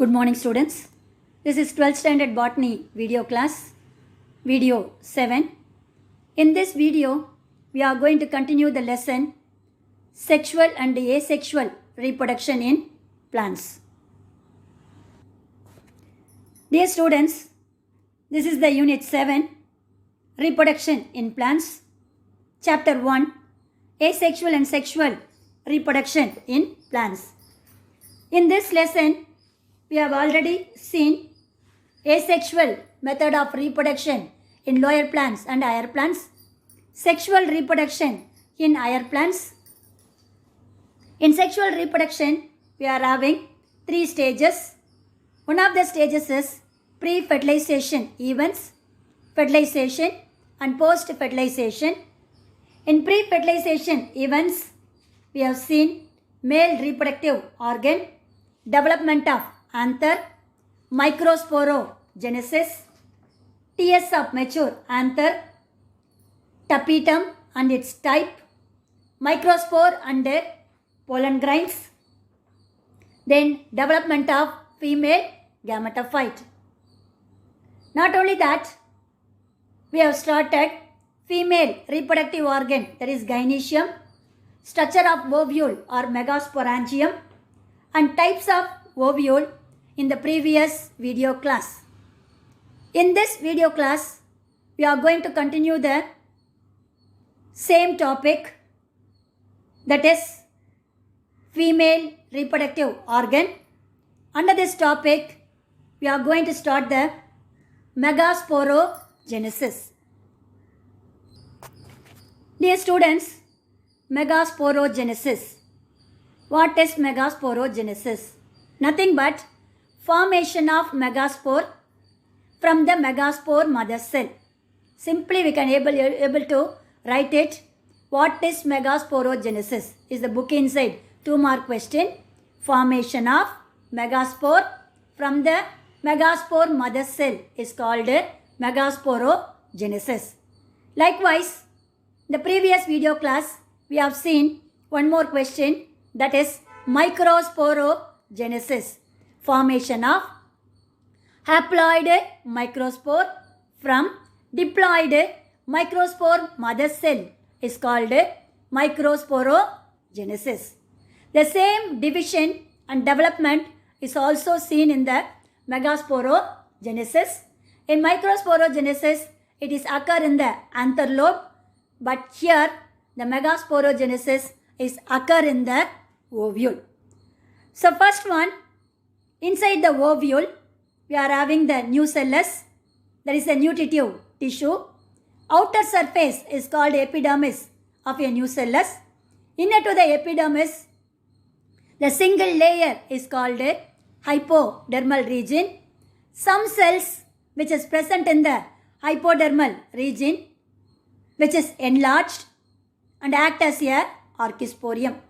Good morning students. This is 12th standard botany video class, video 7. In this video, we are going to continue the lesson sexual and asexual reproduction in plants. Dear students, this is the unit 7, reproduction in plants, chapter 1, asexual and sexual reproduction in plants. In this lesson, we have already seen asexual method of reproduction in lower plants and higher plants, sexual reproduction in higher plants. In sexual reproduction, we are having 3 stages. One of the stages is pre-fertilization events, fertilization and post-fertilization. In pre-fertilization events, we have seen male reproductive organ, development of anther, microsporogenesis, TS of mature anther, tapetum and its type, microspore and their pollen grains, then development of female gametophyte. Not only that, we have started female reproductive organ, that is gynoecium, structure of ovule or megasporangium, and types of ovule in the previous video class. In this video class, we are going to continue the same topic, that is female reproductive organ. Under this topic, we are going to start the megasporogenesis. Dear students, megasporogenesis. What is megasporogenesis? Nothing but formation of megaspore from the megaspore mother cell. Simply we can able to write it. What is megasporogenesis? Is the book inside. 2 mark question. Formation of megaspore from the megaspore mother cell is called megasporogenesis. Likewise, the previous video class we have seen one more question, that is microsporogenesis. Formation of haploid microspore from diploid microspore mother cell is called microsporogenesis. The same division and development is also seen in the megasporogenesis. In microsporogenesis, it is occur in the anther lobe, but here the megasporogenesis is occur in the ovule. So first one, inside the ovule, we are having the nucellus, that is the nutritive tissue. Outer surface is called epidermis of a nucellus. Inner to the epidermis, the single layer is called a hypodermal region. Some cells which is present in the hypodermal region, which is enlarged and act as a archisporium.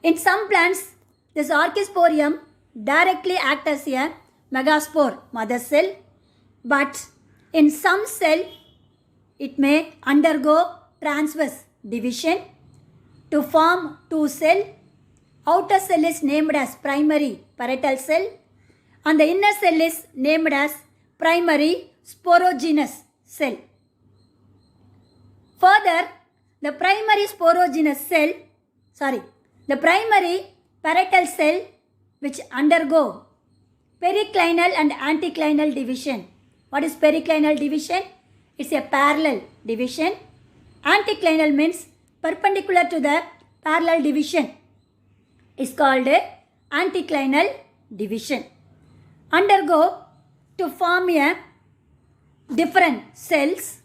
In some plants, this archisporium directly acts as a megaspore mother cell, but in some cell, it may undergo transverse division to form 2 cells. Outer cell is named as primary parietal cell and the inner cell is named as primary sporogenous cell. Further, the primary parietal cell which undergo periclinal and anticlinal division. What is periclinal division? It's a parallel division. Anticlinal means perpendicular to the parallel division. Is called anticlinal division. Undergo to form a different cells,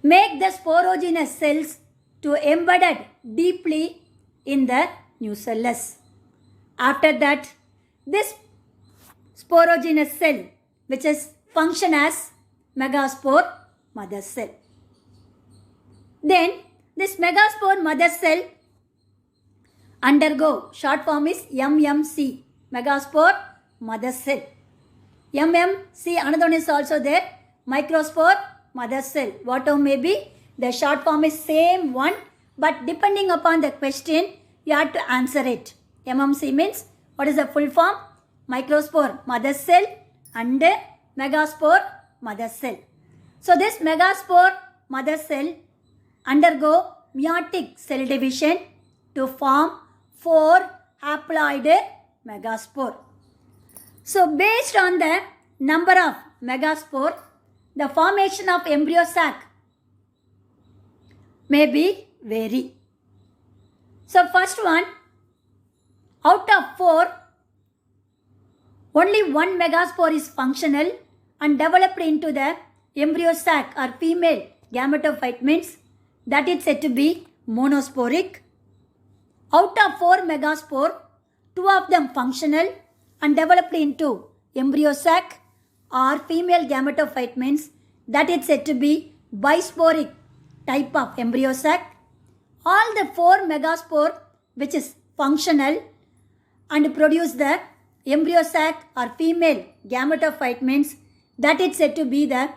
make the sporogenous cells to embedded deeply in the nucellus. After that, this sporogenous cell, which is function as megaspore mother cell. Then this megaspore mother cell undergo, short form is MMC, megaspore mother cell. MMC, another one is also there, microspore mother cell. Whatever may be, the short form is same one, but depending upon the question, you have to answer it. MMC means, what is the full form? microspore mother cell and megaspore mother cell. So this megaspore mother cell undergo meiotic cell division to form 4 haploid megaspore. So based on the number of megaspore, the formation of embryo sac may be vary. So first one, out of 4, only 1 megaspore is functional and developed into the embryo sac or female gametophyte, means that is said to be monosporic. Out of 4 megaspore, 2 of them functional and developed into embryo sac or female gametophyte, means that is said to be bisporic type of embryo sac. All the 4 megaspore which is functional and produce the embryo sac or female gametophyte, means that is said to be the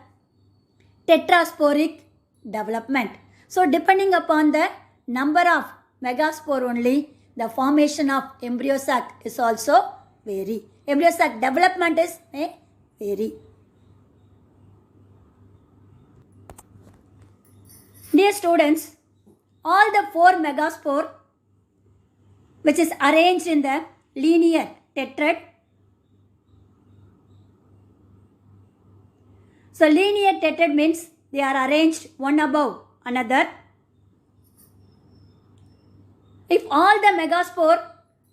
tetrasporic development. So depending upon the number of megaspore only, the formation of embryo sac is also vary. Embryo sac development is vary. Dear students, all the 4 megaspore which is arranged in the linear tetrad. So linear tetrad means they are arranged one above another. If all the megaspore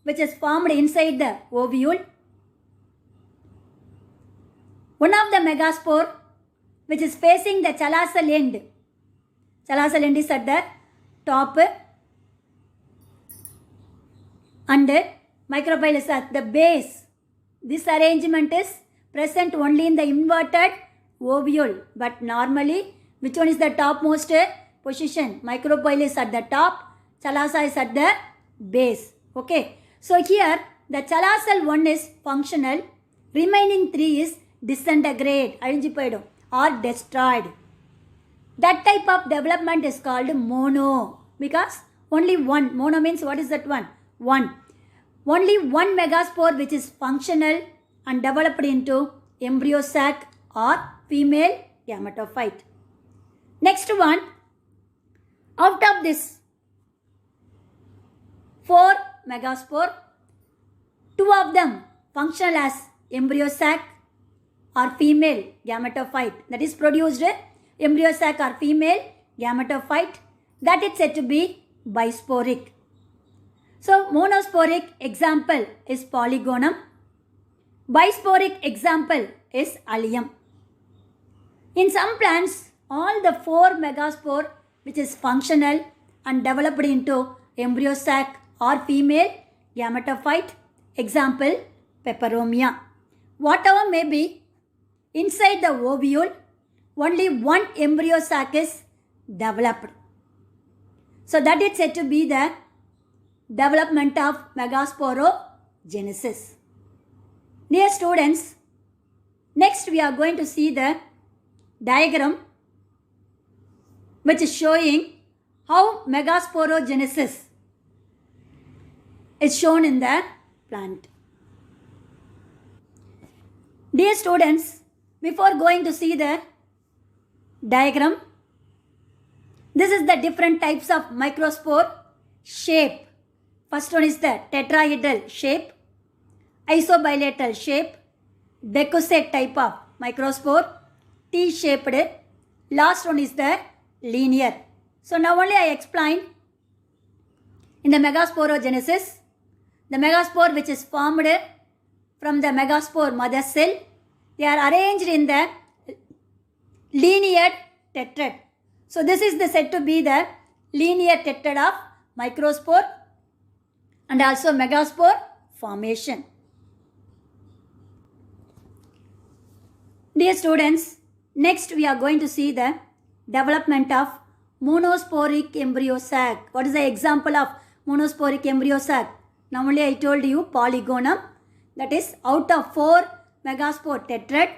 which is formed inside the ovule, one of the megaspore which is facing the chalazal end is at the top and micropyle is at the base. This arrangement is present only in the inverted ovule, but normally which one is the topmost position? Micropyle is at the top, chalaza is at the base. Okay. So here the chalazal one is functional, remaining 3 is disintegrate, or destroyed. That type of development is called mono, because only one. Mono means what is that one? One. Only 1 megaspore which is functional and developed into embryo sac or female gametophyte. Next one, out of this 4 megaspore, 2 of them functional as embryo sac or female gametophyte, that is produced embryo sac or female gametophyte, that is said to be bisporic. So monosporic example is Polygonum. Bisporic example is Allium. In some plants, all the 4 megaspore which is functional and developed into embryo sac or female gametophyte, example Peperomia. Whatever may be, inside the ovule, only 1 embryo sac is developed. So that is said to be the development of megasporogenesis. Dear students, next we are going to see the diagram which is showing how megasporogenesis is shown in the plant. Dear students, before going to see the diagram, this is the different types of microspore shape. First one is the tetrahedral shape, isobilateral shape, decussate type of microspore, T-shaped. Last one is the linear. So now only I explained in the megasporogenesis, the megaspore which is formed from the megaspore mother cell, they are arranged in the linear tetrad. So this is the said to be the linear tetrad of microspore and also megaspore formation. Dear students, next we are going to see the development of monosporic embryo sac. What is the example of monosporic embryo sac? Normally I told you Polygonum, that is out of 4 megaspore tetrad,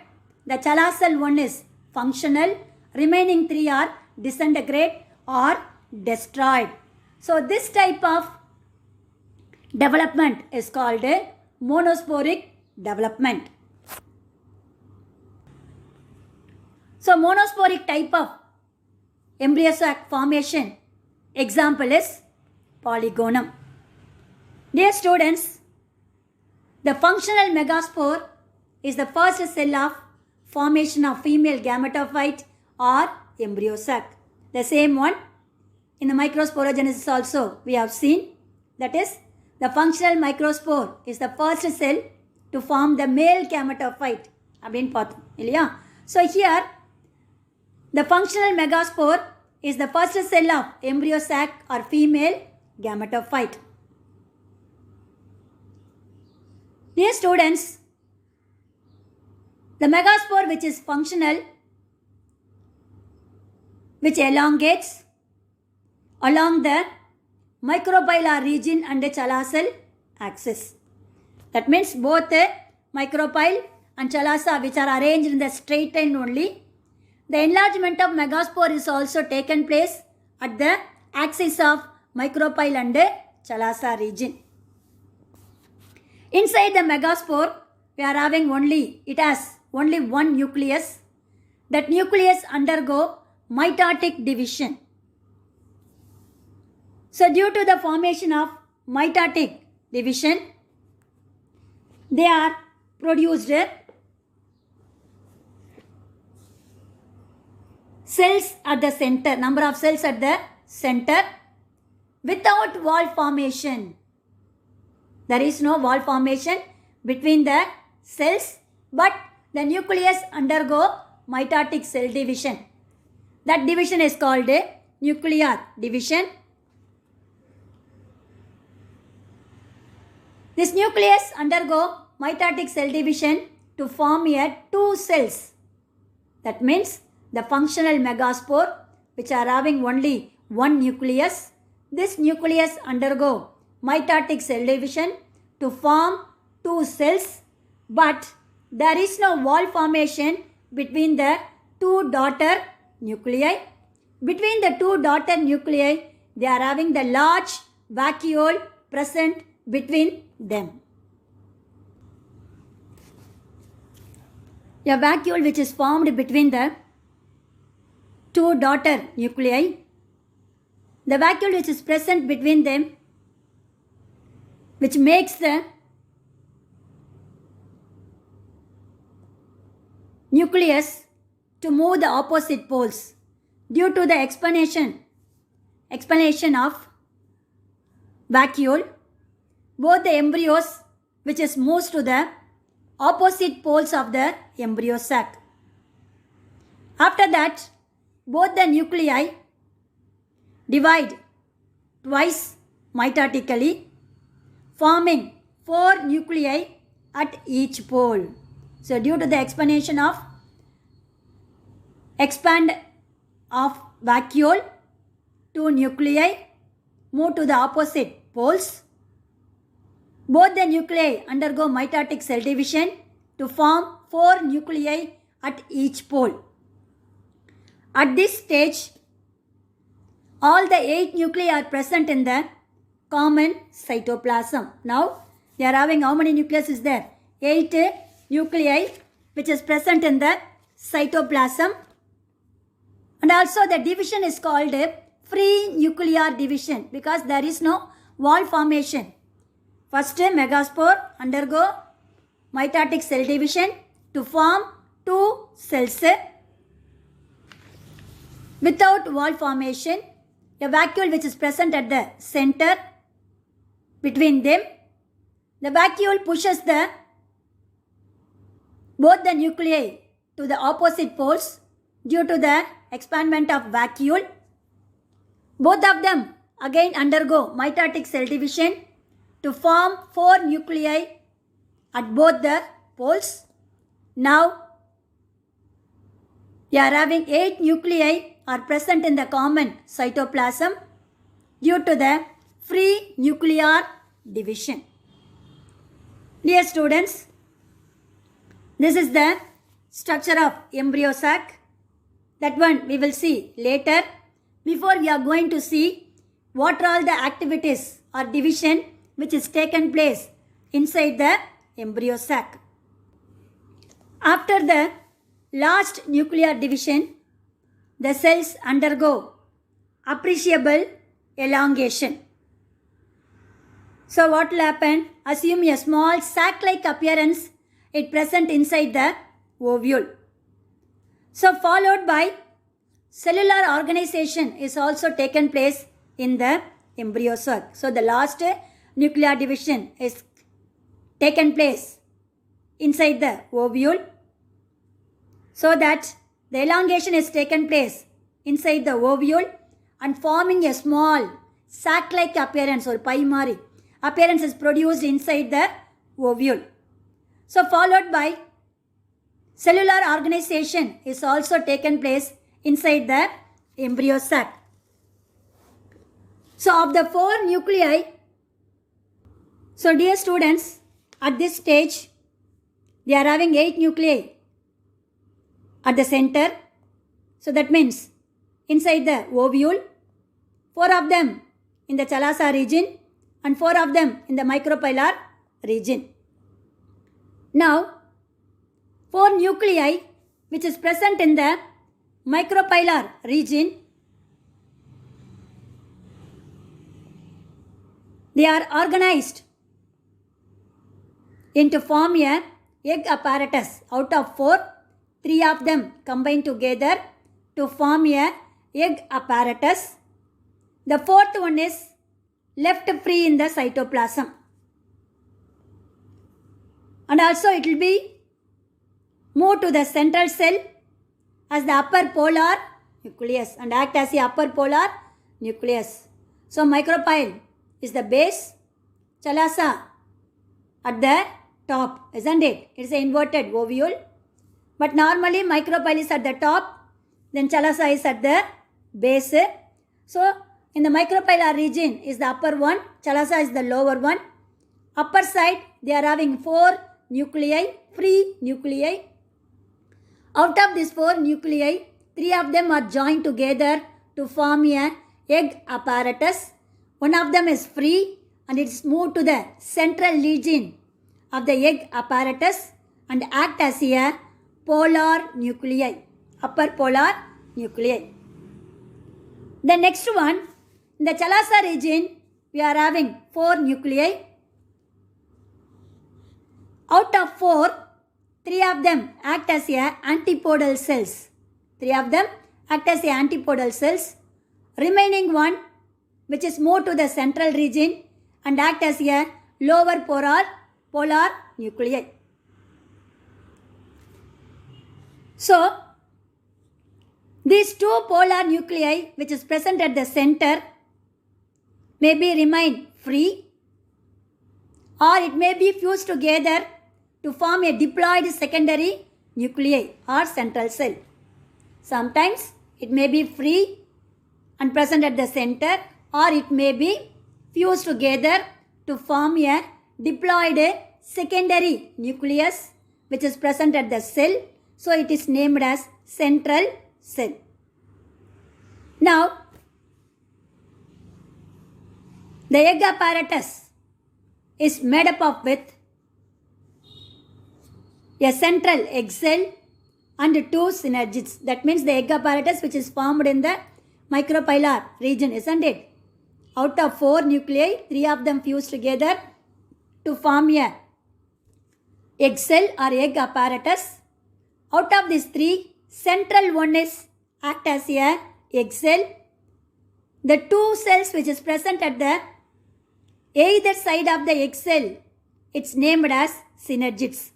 the chalazal one is functional, remaining 3 are disintegrate or destroyed. So this type of development is called a monosporic development. So monosporic type of embryo sac formation example is polygonum. Dear students, the functional megaspore is the first cell of formation of female gametophyte or embryo sac. The same one in the microsporogenesis also we have seen, that is the functional microspore is the first cell to form the male gametophyte. So here the functional megaspore is the first cell of embryo sac or female gametophyte. Dear students, the megaspore which is functional, which elongates along the micropyle region and the chalasal axis. That means both the micropyle and chalasa which are arranged in the straight line only. The enlargement of megaspore is also taken place at the axis of micropyle and the chalasa region. Inside the megaspore, we are having it has only one nucleus. That nucleus undergo mitotic division. So due to the formation of mitotic division, they are produced cells at the center, number of cells at the center without wall formation. There is no wall formation between the cells, but the nucleus undergo mitotic cell division. That division is called a nuclear division. This nucleus undergo mitotic cell division to form two cells. That means the functional megaspore which are having only one nucleus. This nucleus undergo mitotic cell division to form two cells, but there is no wall formation between the two daughter nuclei. Between the two daughter nuclei, they are having the large vacuole present between them. A vacuole which is formed between the two daughter nuclei. The vacuole which is present between them, which makes the nucleus to move the opposite poles due to the explanation of vacuole. Both the embryos which is moves to the opposite poles of the embryo sac. After that, both the nuclei divide twice mitotically, forming 4 nuclei at each pole. So due to the explanation of expand of vacuole, 2 nuclei move to the opposite poles. Both the nuclei undergo mitotic cell division to form 4 nuclei at each pole. At this stage, all the 8 nuclei are present in the common cytoplasm. Now, they are having how many nucleus is there? 8 nuclei which is present in the cytoplasm. And also the division is called free nuclear division because there is no wall formation. First, megaspore undergo mitotic cell division to form 2 cells without wall formation. A vacuole which is present at the center between them. The vacuole pushes both the nuclei to the opposite poles due to the expandment of vacuole. Both of them again undergo mitotic cell division to form 4 nuclei at both the poles. Now, we are having 8 nuclei are present in the common cytoplasm due to the free nuclear division. Dear students, this is the structure of embryo sac. That one we will see later. Before we are going to see what are all the activities or division which is taken place inside the embryo sac. After the last nuclear division, the cells undergo appreciable elongation. So what will happen? Assume a small sac-like appearance is present inside the ovule. So followed by cellular organization is also taken place in the embryo sac. So the last nuclear division is taken place inside the ovule, so that the elongation is taken place inside the ovule and forming a small sac-like appearance or pie mari appearance is produced inside the ovule. So followed by cellular organization is also taken place inside the embryo sac. So of the 4 nuclei, so dear students, at this stage, they are having 8 nuclei at the center. So that means inside the ovule, 4 of them in the Chalasa region and 4 of them in the micropylar region. Now, 4 nuclei which is present in the micropylar region, they are organized into form a egg apparatus. Out of 4, 3 of them combine together to form a egg apparatus. The 4th one is left free in the cytoplasm. And also it will be moved to the central cell as the upper polar nucleus and act as the upper polar nucleus. So micropyle is the base, Chalasa at the top, isn't it? It is an inverted ovule. But normally micropyle is at the top, then Chalasa is at the base. So in the micropylar region is the upper one, Chalasa is the lower one. Upper side they are having 4 nuclei, free nuclei. Out of these 4 nuclei, 3 of them are joined together to form a egg apparatus. One of them is free and it is moved to the central region of the egg apparatus and act as a polar nuclei, upper polar nuclei. The next one, in the Chalasa region, we are having 4 nuclei. Out of 4, 3 of them act as a antipodal cells. 3 of them act as a antipodal cells. Remaining one, which is moved to the central region and act as a lower polar nuclei. So, these 2 polar nuclei which is present at the center may be remain free or it may be fused together to form a diploid secondary nuclei or central cell. Sometimes it may be free and present at the center or it may be fused together to form a diploid secondary nucleus which is present at the cell. So it is named as central cell. Now, the egg apparatus is made up of with a central egg cell and 2 synergids. That means the egg apparatus which is formed in the micropylar region, isn't it? Out of 4 nuclei, 3 of them fused together to form a egg cell or egg apparatus. Out of these 3, central one is act as a egg cell. The 2 cells which is present at the either side of the egg cell, it's named as synergids.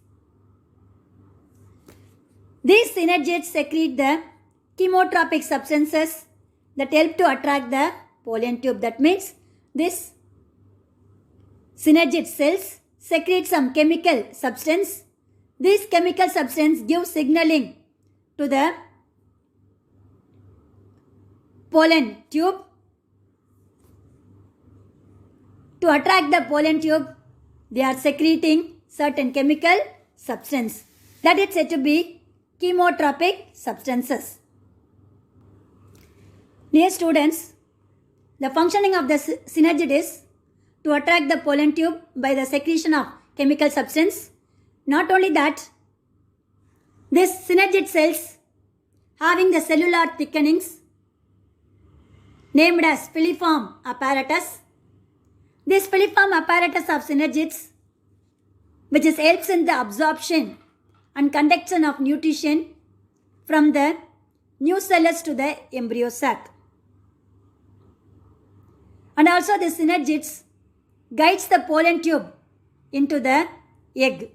These synergids secrete the chemotropic substances that help to attract the pollen tube. That means this synergid cells secrete some chemical substance. This chemical substance gives signaling to the pollen tube. To attract the pollen tube, they are secreting certain chemical substance. That is said to be chemotropic substances. Dear students, the functioning of the synergid is to attract the pollen tube by the secretion of chemical substance. Not only that, This synergid cells having the cellular thickenings named as filiform apparatus. This filiform apparatus of synergids, which helps in the absorption and conduction of nutrition from the nucellus to the embryo sac. And also the synergids guides the pollen tube into the egg.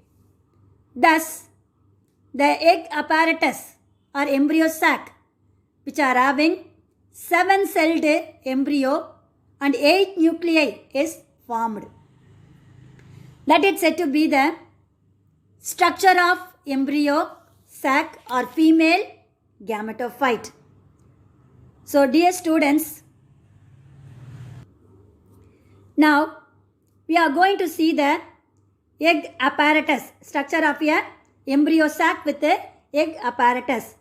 Thus, the egg apparatus or embryo sac, which are having 7-celled embryo and 8 nuclei is formed. That is said to be the structure of embryo sac or female gametophyte. So dear students, now we are going to see the egg apparatus, structure of a embryo sac with the egg apparatus.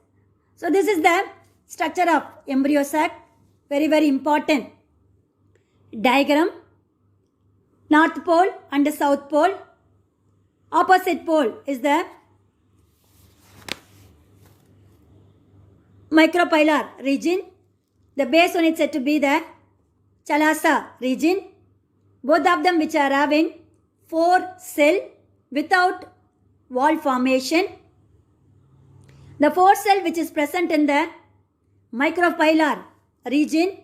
So this is the structure of embryo sac, very very important. Diagram, north pole and south pole. Opposite pole is the micropylar region. The base one is said to be the Chalasa region. Both of them which are having 4 cell without wall formation. The 4 cell which is present in the micropylar region,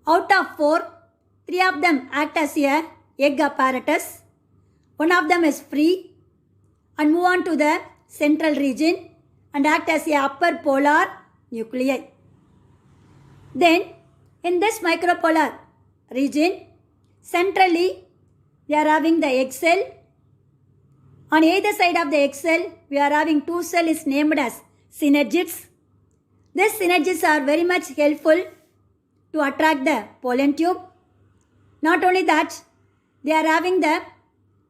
out of 4, 3 of them act as a egg apparatus. One of them is free and move on to the central region and act as a upper polar nuclei. Then in this micropolar region, centrally we are having the egg cell. On either side of the egg cell, we are having 2 cells is named as synergids. These synergids are very much helpful to attract the pollen tube. Not only that, they are having the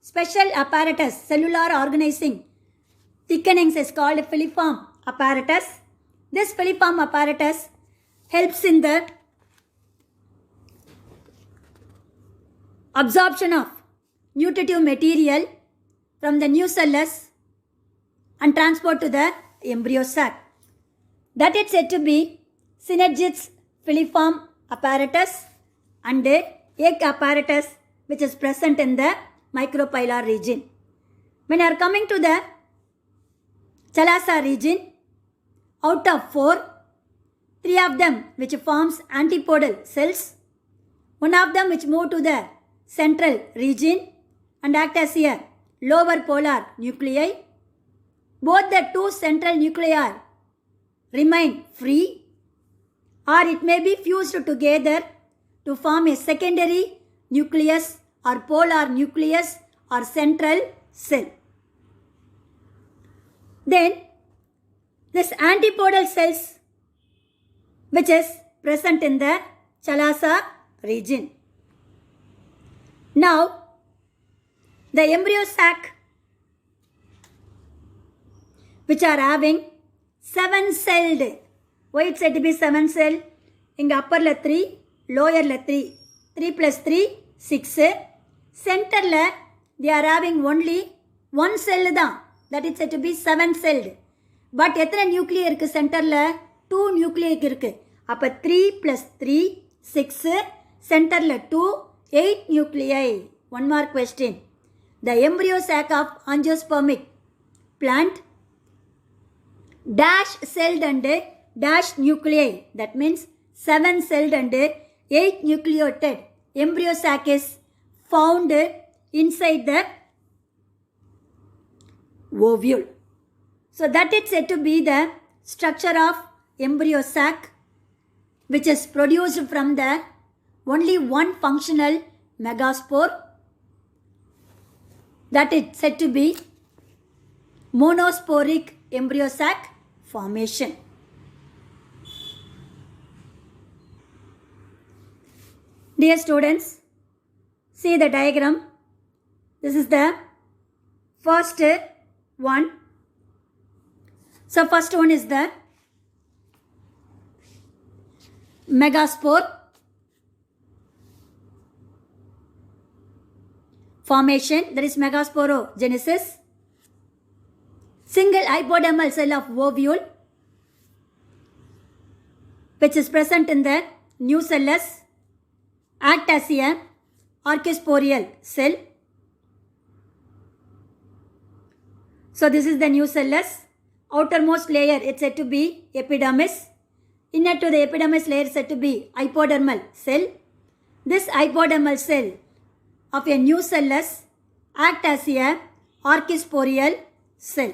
special apparatus, cellular organizing thickenings is called filiform apparatus. This filiform apparatus helps in the absorption of nutritive material from the nucellus and transport to the embryo sac. That is said to be synergids filiform apparatus and the egg apparatus which is present in the micropylar region. When you are coming to the Chalasa region, out of 4, 3 of them which forms antipodal cells, one of them which move to the central region and act as a lower polar nuclei. Both the 2 central nuclei remain free, or it may be fused together to form a secondary nucleus or polar nucleus or central cell. Then this antipodal cells which is present in the Chalasa region. Now the embryo sac which are having 7-celled. Why it said to be 7-cell? In upper la 3, lower la 3. 3 plus 3, 6. Center la they are having only 1 cell da. That is said to be 7-celled. But எத்தனை nuclei இருக்கு சென்டர்ல? 2 nuclei இருக்கு. அப்ப 3 plus 3, 6. சென்டர்ல 2, 8 nuclei. One more question. The embryo sac of angiospermic plant dash celled and dash nuclei. That means 7-celled and 8 nucleated embryo sac is found inside the ovule. So that is said to be the structure of embryo sac which is produced from the only one functional megaspore. That is said to be monosporic embryo sac formation. Dear students, see the diagram. This is the first one. So first one is the megaspore formation, that is megasporogenesis. single hypodermal cell of ovule, which is present in the nucellus, act as a archisporial cell. So this is the nucellus. Outermost layer is said to be epidermis. Inner to the epidermis layer is said to be hypodermal cell. This hypodermal cell of a nucellus act as a archisporial cell.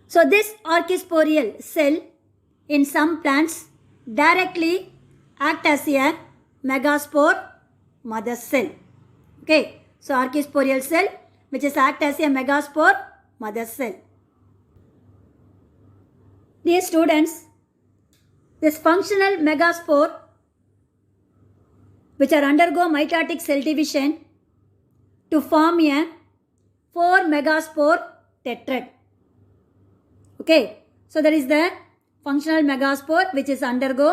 So this archisporial cell in some plants directly act as a megaspore mother cell. Okay, so archisporial cell which is act as a megaspore mother cell. Dear students, this functional megaspore which are undergo mitotic cell division to form a 4 megaspore tetrad. Okay, so there is the functional megaspore which is undergo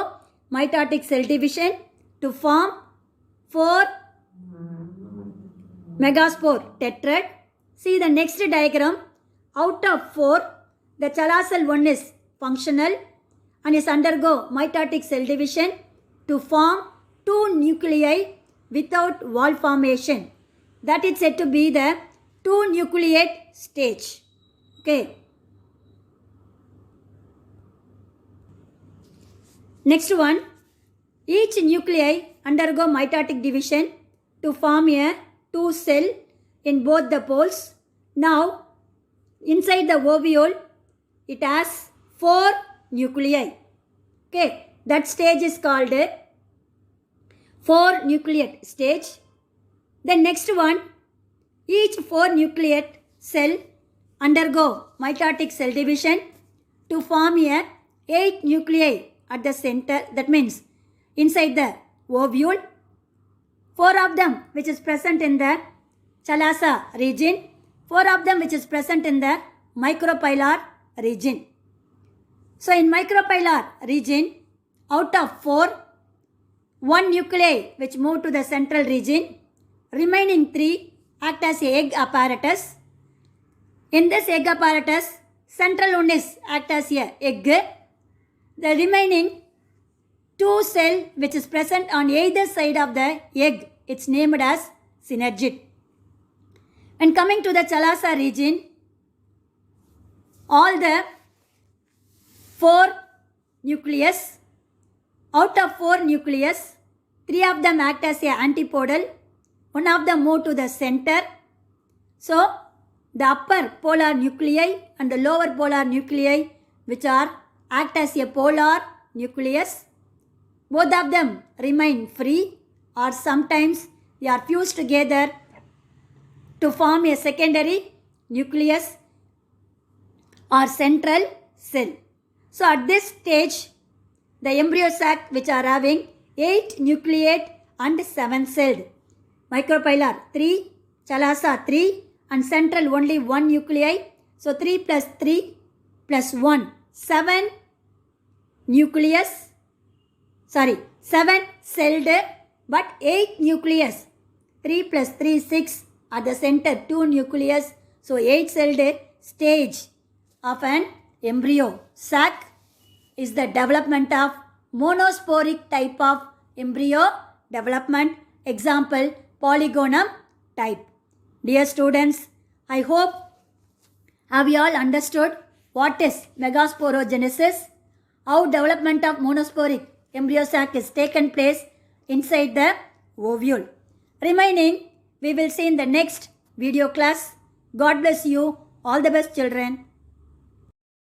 mitotic cell division to form 4 megaspore tetrad. See the next diagram. Out of 4, the chalazal one is functional and is undergo mitotic cell division to form 2 nuclei without wall formation. That is said to be the 2 nucleate stage. Okay. Next one, each nuclei undergo mitotic division to form a 2 cell in both the poles. Now, inside the ovule, it has 4 nuclei. Okay, that stage is called 4 nucleate stage. The next one, each 4 nucleate cell undergo mitotic cell division to form a 8 nuclei at the center. That means inside the ovule, 4 of them which is present in the chalaza region, 4 of them which is present in the micropylar region. So in micropylar region, out of 4, 1 nuclei which move to the central region, remaining 3 act as a egg apparatus. In this egg apparatus, central one is act as a egg. The remaining 2 cell which is present on either side of the egg, it's named as synergid. And coming to the chalaza region, all the 4 nucleus, out of 4 nucleus, 3 of them act as a antipodal, 1 of them move to the center. So the upper polar nuclei and the lower polar nuclei which are act as a polar nucleus, both of them remain free or sometimes they are fused together to form a secondary nucleus or central cell. So at this stage, the embryo sac which are having 8 nucleate and 7 celled, micropylar 3, chalaza 3 and central only 1 nuclei. So 3 plus 3 plus 1, 7 nucleus, 7 celled but 8 nucleus. 3 plus 3, 6 at the center, 2 nucleus. So 8 celled stage of an embryo sac is the development of monosporic type of embryo development. Example, polygonum type. Dear students, I hope have you all understood what is megasporogenesis, how development of monosporic embryo sac is taken place inside the ovule. Remaining, we will see in the next video class. God bless you. All the best, children.